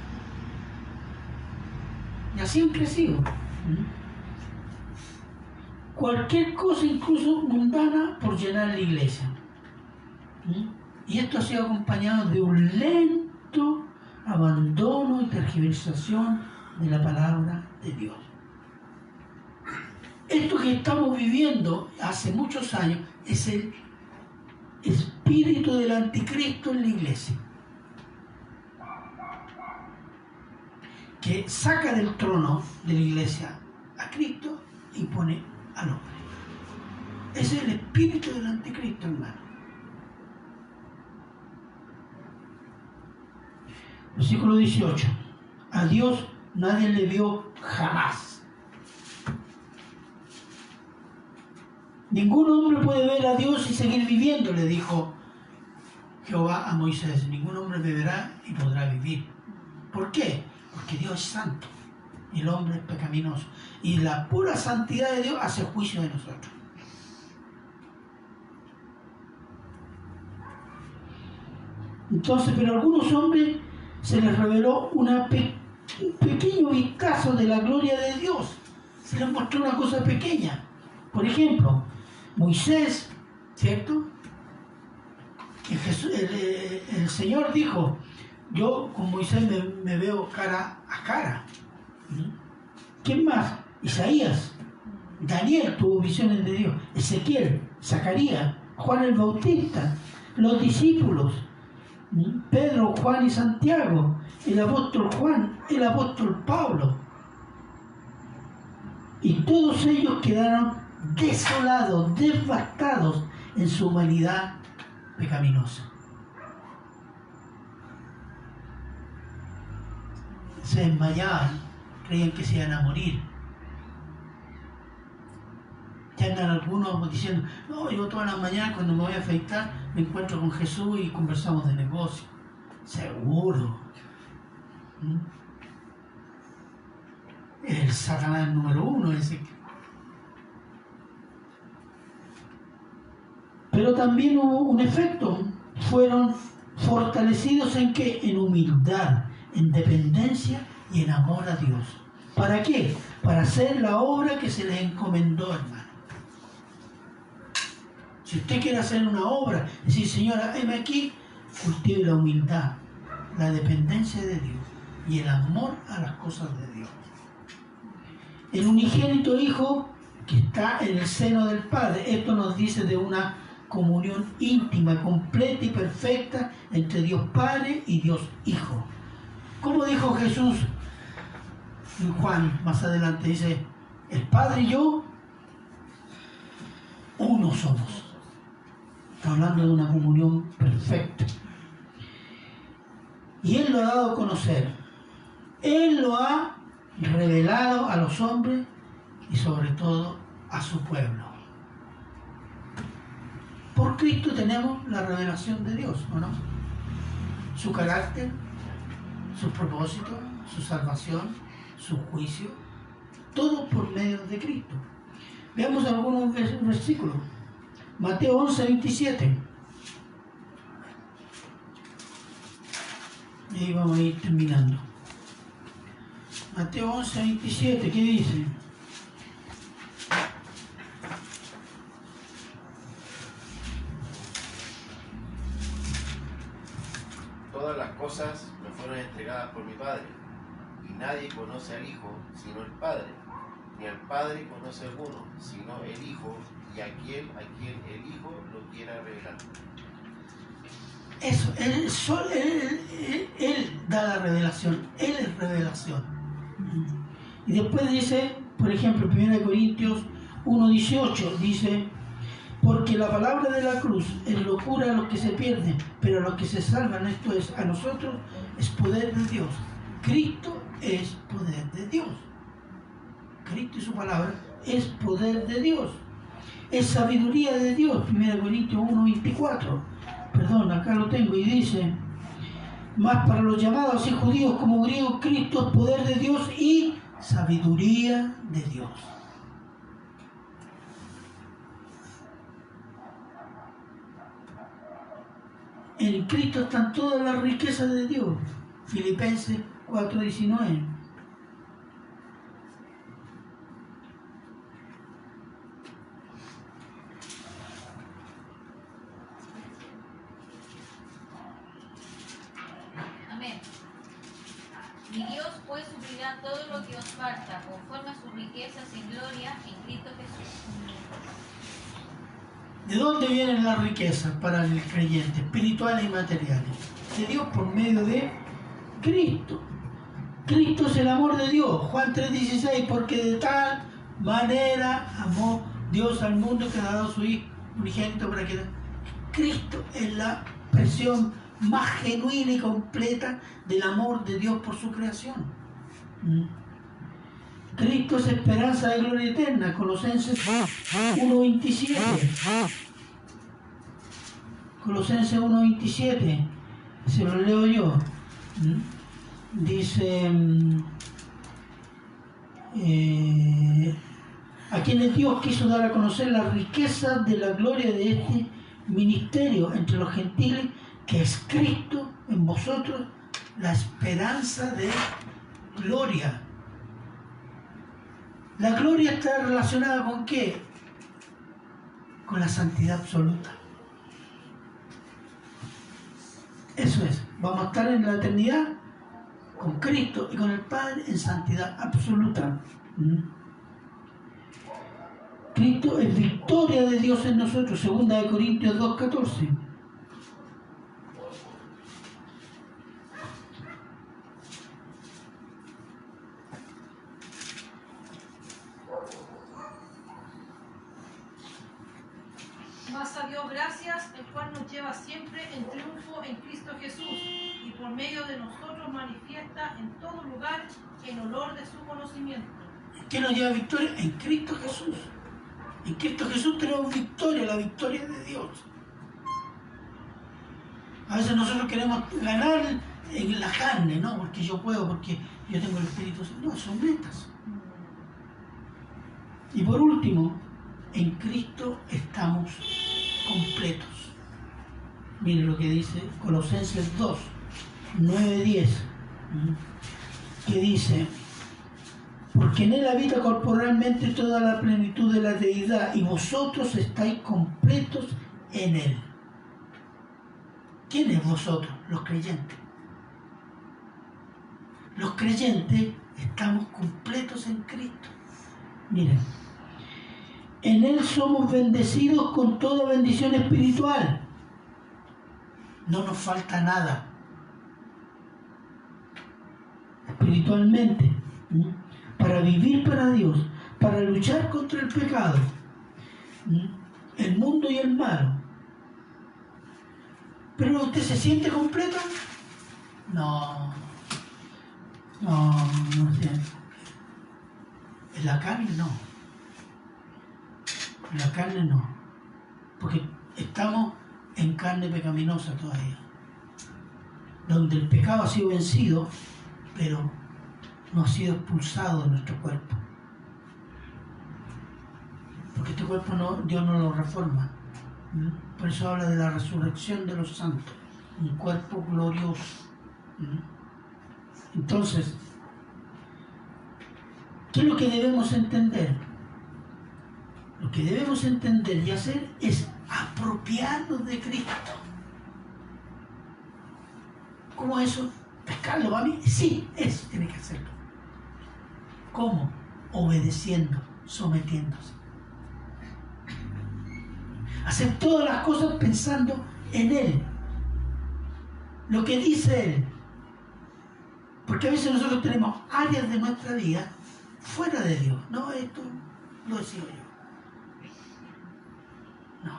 Y así han crecido. Cualquier cosa, incluso mundana, por llenar la iglesia. Y esto ha sido acompañado de un lento abandono y tergiversación de la palabra de Dios. Esto que estamos viviendo hace muchos años es el espíritu del anticristo en la iglesia, que saca del trono de la iglesia a Cristo y pone al hombre. Ese es el espíritu del anticristo, hermano. Versículo 18. A Dios nadie le vio jamás. Ningún hombre puede ver a Dios y seguir viviendo, le dijo Jehová a Moisés. Ningún hombre beberá y podrá vivir. ¿Por qué? Porque Dios es santo y el hombre es pecaminoso. Y la pura santidad de Dios hace juicio de nosotros. Entonces, pero a algunos hombres se les reveló un pequeño vistazo de la gloria de Dios. Se les mostró una cosa pequeña. Por ejemplo, Moisés, ¿cierto? El Señor dijo, yo con Moisés me veo cara a cara. ¿Quién más? Isaías, Daniel tuvo visiones de Dios, Ezequiel, Zacarías, Juan el Bautista, los discípulos, Pedro, Juan y Santiago, el apóstol Juan, el apóstol Pablo. Y todos ellos quedaron desolados, devastados en su humanidad pecaminosa. Se desmayaban, creían que se iban a morir. Ya andan algunos diciendo, no, yo todas las mañanas cuando me voy a afeitar me encuentro con Jesús y conversamos de negocio. Seguro. El Satanás número uno ese. Pero también hubo un efecto. Fueron fortalecidos en qué? En humildad, en dependencia y en amor a Dios. ¿Para qué? Para hacer la obra que se les encomendó, hermano. Si usted quiere hacer una obra, decir, Señora, heme aquí, cultive la humildad, la dependencia de Dios y el amor a las cosas de Dios. El unigénito Hijo que está en el seno del Padre, esto nos dice de una comunión íntima, completa y perfecta entre Dios Padre y Dios Hijo. Como dijo Jesús en Juan, más adelante, dice, el Padre y yo, uno somos. Está hablando de una comunión perfecta. Y Él lo ha dado a conocer. Él lo ha revelado a los hombres y sobre todo a su pueblo. Por Cristo tenemos la revelación de Dios, ¿o no? Su carácter, sus propósitos, su salvación, su juicio, todo por medio de Cristo. Veamos algunos versículos. Mateo 11, 27. Y ahí vamos a ir terminando. Mateo 11, 27, ¿qué dice? Todas las cosas me fueron entregadas por mi Padre, y nadie conoce al Hijo sino el Padre, ni al Padre conoce alguno sino el Hijo, y a quien el Hijo lo quiera revelar. Eso, él da la revelación, Él es revelación. Y después dice, por ejemplo, 1 Corintios 1:18, dice, porque la palabra de la cruz es locura a los que se pierden, pero a los que se salvan, esto es, a nosotros, es poder de Dios. Cristo es poder de Dios. Cristo y su palabra es poder de Dios. Es sabiduría de Dios. 1 Corintios 1:24. Perdón, acá lo tengo y dice, más para los llamados y judíos como griegos, Cristo es poder de Dios y sabiduría de Dios. En Cristo están todas las riquezas de Dios. Filipenses 4:19. Amén. pues suplirá todo lo que os falta, conforme a sus riquezas en gloria en Cristo Jesús. ¿De dónde vienen las riquezas para el creyente? Espirituales y materiales. De Dios por medio de Cristo. Cristo es el amor de Dios. Juan 3:16, porque de tal manera amó Dios al mundo que ha dado su Hijo unigénito para que... Cristo es la expresión más genuina y completa del amor de Dios por su creación. Cristo es esperanza de gloria eterna. Colosenses 1:27. Colosenses 1:27. Se lo leo yo. Dice, a quienes Dios quiso dar a conocer la riqueza de la gloria de este ministerio entre los gentiles, que es Cristo en vosotros, la esperanza de gloria. La gloria está relacionada ¿con qué? Con la santidad absoluta. Eso es, vamos a estar en la eternidad con Cristo y con el Padre en santidad absoluta. Cristo es victoria de Dios en nosotros, 2 Corintios 2:14. Mas a Dios gracias, el cual nos lleva siempre en triunfo en Cristo Jesús, y por medio de nosotros manifiesta en todo lugar el olor de su conocimiento. ¿Qué nos lleva a victoria? En Cristo Jesús. En Cristo Jesús tenemos victoria, la victoria de Dios. A veces nosotros queremos ganar en la carne, ¿no? Porque yo puedo, porque yo tengo el Espíritu Santo. No, son metas. Y por último, en Cristo estamos completos. Miren lo que dice Colosenses 2, 9-10, que dice: porque en él habita corporalmente toda la plenitud de la deidad, y vosotros estáis completos en él. ¿Quién es vosotros? Los creyentes. Los creyentes estamos completos en Cristo. Miren, en él somos bendecidos con toda bendición espiritual. No nos falta nada espiritualmente, para vivir para Dios, para luchar contra el pecado, el mundo y el malo. ¿Pero usted se siente completo? No sé. En la carne no. En la carne no. Porque estamos en carne pecaminosa todavía. Donde el pecado ha sido vencido, pero no ha sido expulsado de nuestro cuerpo. Porque este cuerpo Dios no lo reforma. Por eso habla de la resurrección de los santos. Un cuerpo glorioso. Entonces, ¿qué es lo que debemos entender? Lo que debemos entender y hacer es apropiarnos de Cristo. ¿Cómo eso? ¿Pescarlo a mí? Sí, eso tiene que hacerlo. ¿Cómo? Obedeciendo, sometiéndose. Hacer todas las cosas pensando en Él. Lo que dice Él. Porque a veces nosotros tenemos áreas de nuestra vida fuera de Dios. No, esto lo decido yo. No.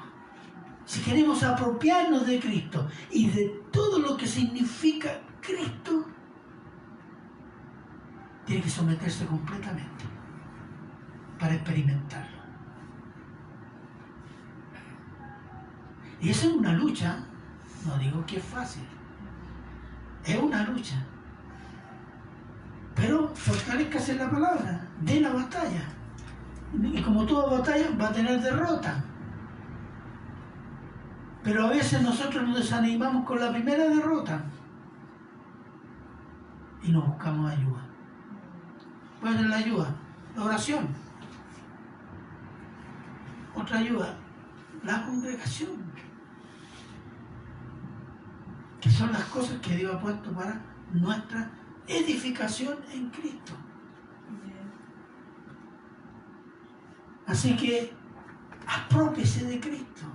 Si queremos apropiarnos de Cristo y de todo lo que significa Cristo, tiene que someterse completamente para experimentarlo. Y esa es una lucha, no digo que es fácil, es una lucha. Pero fortalezcase la palabra, de la batalla. Y como toda batalla va a tener derrota. Pero a veces nosotros nos desanimamos con la primera derrota y no buscamos ayuda. ¿Cuál es la ayuda? La oración. Otra ayuda, la congregación. Que son las cosas que Dios ha puesto para nuestra edificación en Cristo. Así que aprópiese de Cristo.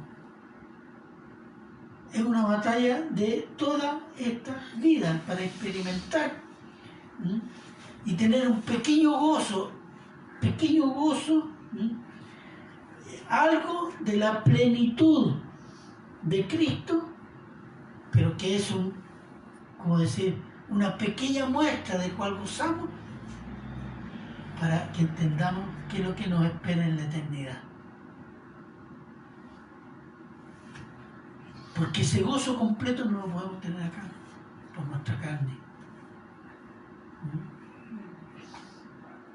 Es una batalla de toda esta vida para experimentar y tener un pequeño gozo, algo de la plenitud de Cristo, pero que es una pequeña muestra de cual gozamos para que entendamos qué es lo que nos espera en la eternidad. Porque ese gozo completo no lo podemos tener acá, por nuestra carne.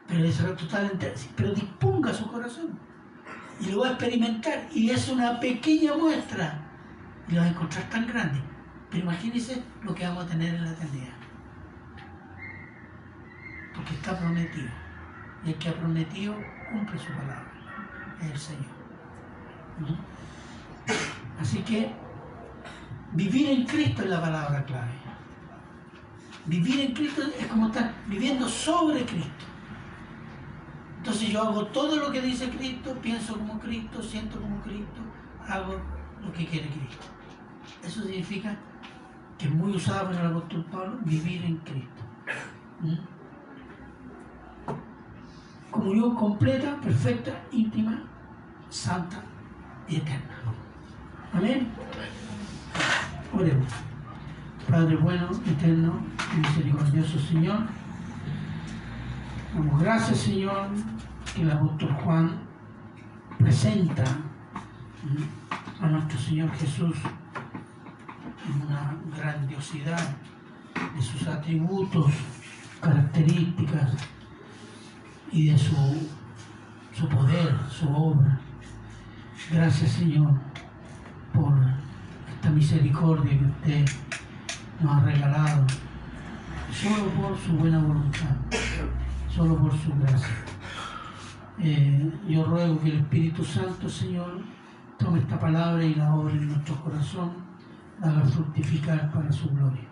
Pero es total entera. Pero disponga su corazón y lo va a experimentar. Y es una pequeña muestra y lo va a encontrar tan grande. Pero imagínense lo que vamos a tener en la eternidad. Porque está prometido. Y el que ha prometido cumple su palabra. Es el Señor. Así que vivir en Cristo es la palabra clave. Vivir en Cristo es como estar viviendo sobre Cristo. Entonces yo hago todo lo que dice Cristo, pienso como Cristo, siento como Cristo, hago lo que quiere Cristo. Eso significa que es muy usado por el apóstol Pablo, vivir en Cristo. Comunión completa, perfecta, íntima, santa y eterna. Amén. Oremos. Padre bueno, eterno y misericordioso Señor, damos gracias, Señor, que el apóstol Juan presenta a nuestro Señor Jesús en una grandiosidad de sus atributos, características y de su poder, su obra. Gracias, Señor, por esta misericordia que usted nos ha regalado, solo por su buena voluntad, solo por su gracia. Yo ruego que el Espíritu Santo, Señor, tome esta palabra y la obre en nuestro corazón, la haga fructificar para su gloria.